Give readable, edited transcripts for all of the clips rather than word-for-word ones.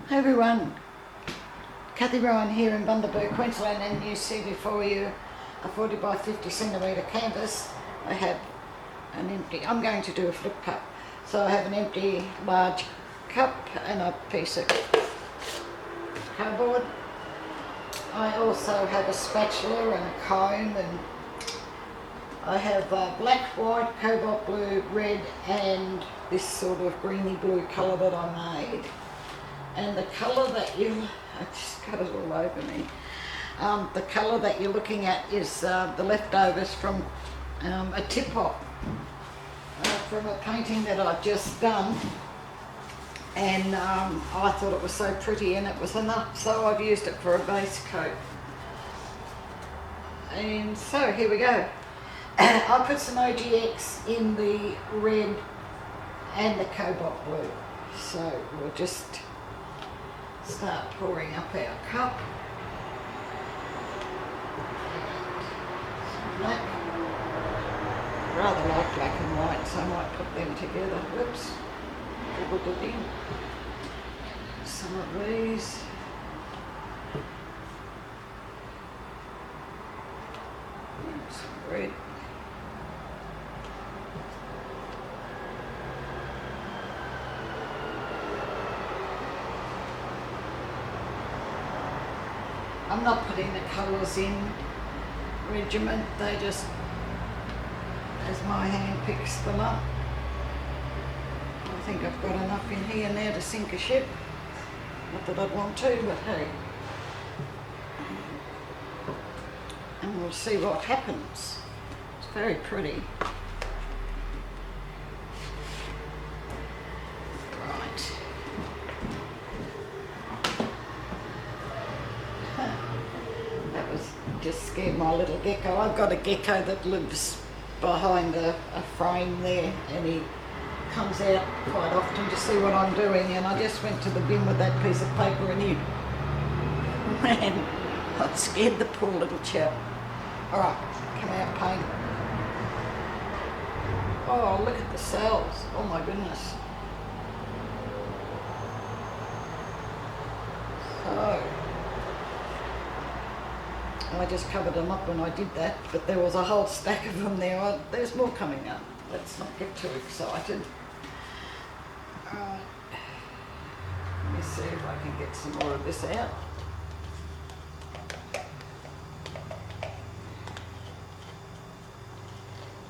Hi everyone, Kathie here in Bundaberg, Queensland, and you see before you a 40 by 50 centimetre canvas. I have an empty, I'm going to do a flip cup, so I have an empty large cup and a piece of cardboard. I also have a spatula and a comb, and I have black, white, cobalt blue, red and this sort of greeny blue colour that I made. And the colour that I just got it all over me. The colour that you're looking at is the leftovers from a tip-off from a painting that I've just done. And I thought it was so pretty and it was enough, so I've used it for a base coat. And so here we go. I put some OGX in the red and the cobalt blue. So we'll just start pouring up our cup. Some black. Rather like black and white, so I might put them together. Whoops. Dribbled it in. Some of these. And some red. I'm not putting the colours in regiment, they just, as my hand picks them up. I think I've got enough in here now to sink a ship. Not that I'd want to, but hey. And we'll see what happens. It's very pretty. Right. That was just scared my little gecko. I've got a gecko that lives behind a frame there, and he comes out quite often to see what I'm doing, and I just went to the bin with that piece of paper and he man, I scared the poor little chap. Alright, come out, paint. Oh, look at the cells. Oh my goodness. So I just covered them up when I did that, but there was a whole stack of them there. There's more coming up. Let's not get too excited. Let me see if I can get some more of this out.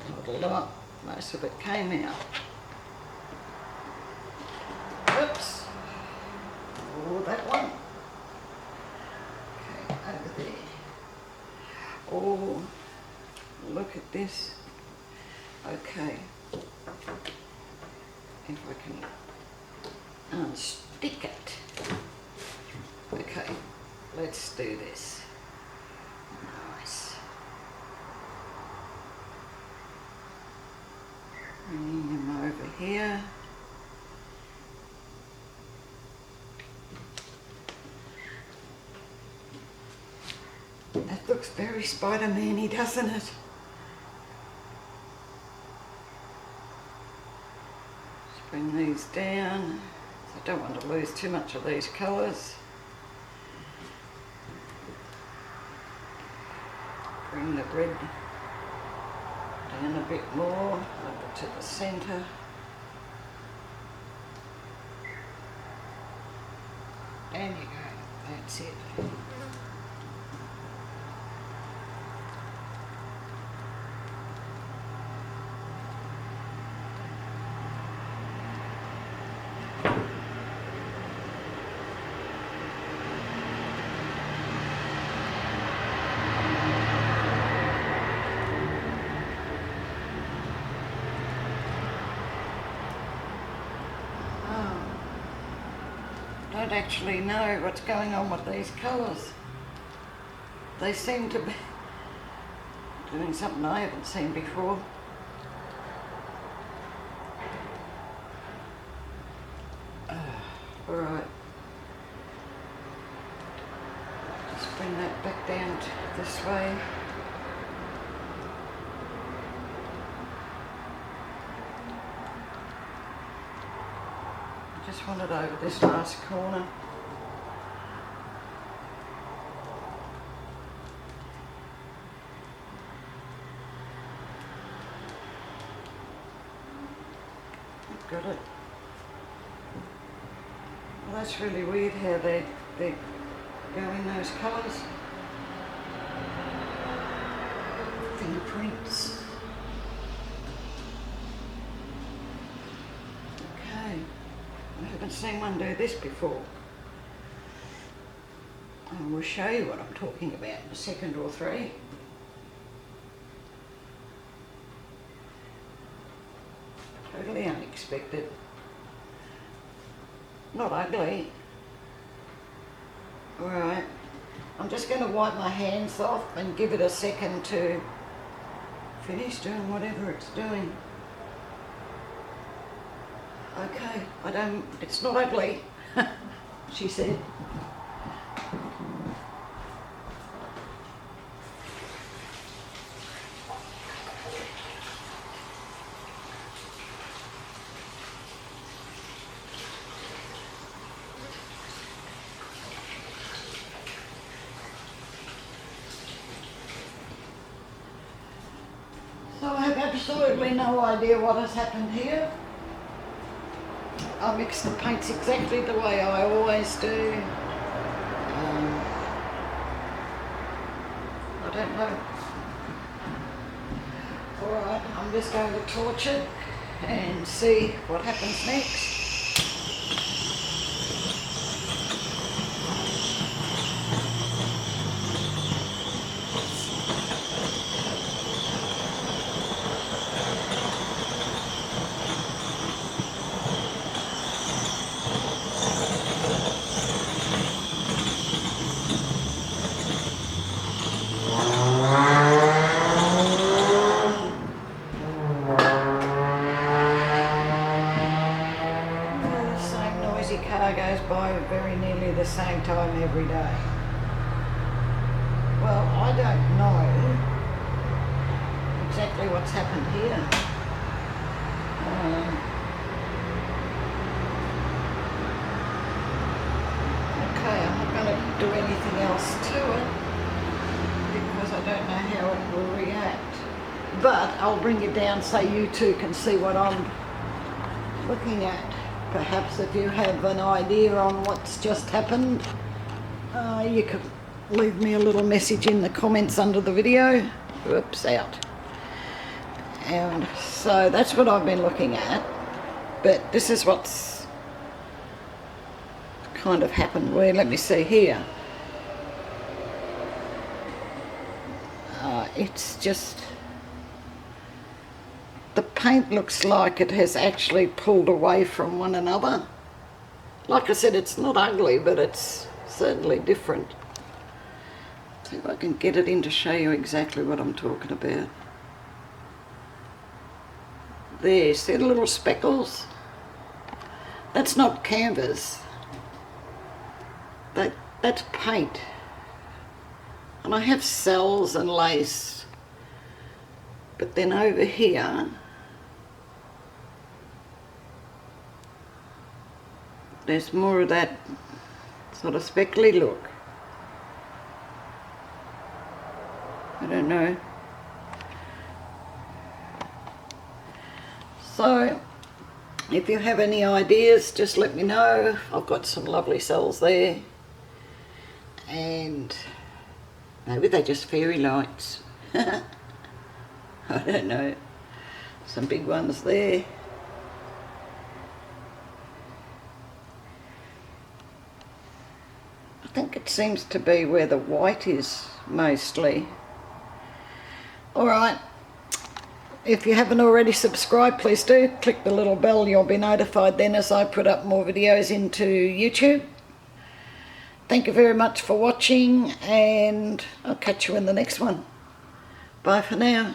Not a lot. Most of it came out. Oops. Oh, that one. Okay, over there. Oh, look at this. Okay, if I can unstick it. Okay, let's do this. Nice. Bringing him over here. That looks very Spider-Man-y, doesn't it? Bring these down. I don't want to lose too much of these colours. Bring the red down a bit more, over to the centre. There you go, that's it. I don't actually know what's going on with these colours. They seem to be doing something I haven't seen before. Alright. Just bring that back down this way. just want it over this last corner. got it. Well, that's really weird how they go in those colours. Fingerprints. Okay, I haven't seen one do this before. I will show you what I'm talking about in a second or three. Totally unexpected. Not ugly. Alright, I'm just going to wipe my hands off and give it a second to finish doing whatever it's doing. Okay, it's not ugly, she said. So I have absolutely no idea what has happened here. I mix the paints exactly the way I always do. I don't know. Alright, I'm just going to torch it and see what happens next. Car goes by very nearly the same time every day. Well, I don't know exactly what's happened here. Okay, I'm not going to do anything else to it because I don't know how it will react. But I'll bring it down so you two can see what I'm looking at. Perhaps if you have an idea on what's just happened, you could leave me a little message in the comments under the video. Whoops, out. And so that's what I've been looking at, but this is what's kind of happened. Where, let me see here. It's just, the paint looks like it has actually pulled away from one another. Like I said, it's not ugly, but it's certainly different. See if I can get it in to show you exactly what I'm talking about. There, see the little speckles? That's not canvas. That's paint. And I have cells and lace. But then over here, there's more of that sort of speckly look. I don't know. So, if you have any ideas, just let me know. I've got some lovely cells there. And maybe they're just fairy lights. I don't know. Some big ones there. I think it seems to be where the white is mostly. Alright, if you haven't already subscribed, please do. Click the little bell, you'll be notified then as I put up more videos into YouTube. Thank you very much for watching, and I'll catch you in the next one. Bye for now.